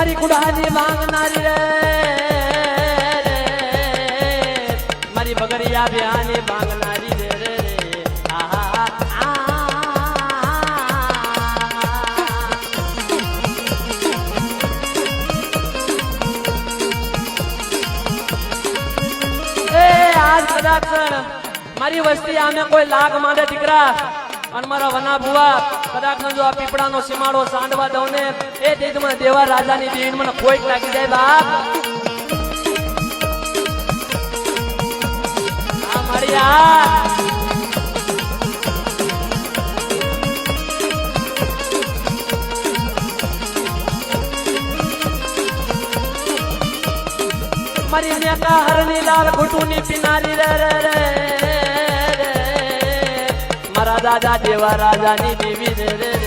મારી કુડાની માંગનારી રે મારી બગડિયા બ્યાની માંગનારી રે રે કદાચ મારી વસ્તી આમે કોઈ લાગ માંડે દીકરા અને મારા વના બુઆ કદાચ જો આ પીપળાનો સીમાડો સાંડવા દઉં ને એ દીધ મને દેવા રાજાની દીન મને કોઈ લાગી જાય બાપ આ મારી મારી નેતા હરની લાલ ઘૂંટુની પીનારી રે રે રે મારા દાદા દેવા રાજાની દેવી રે રે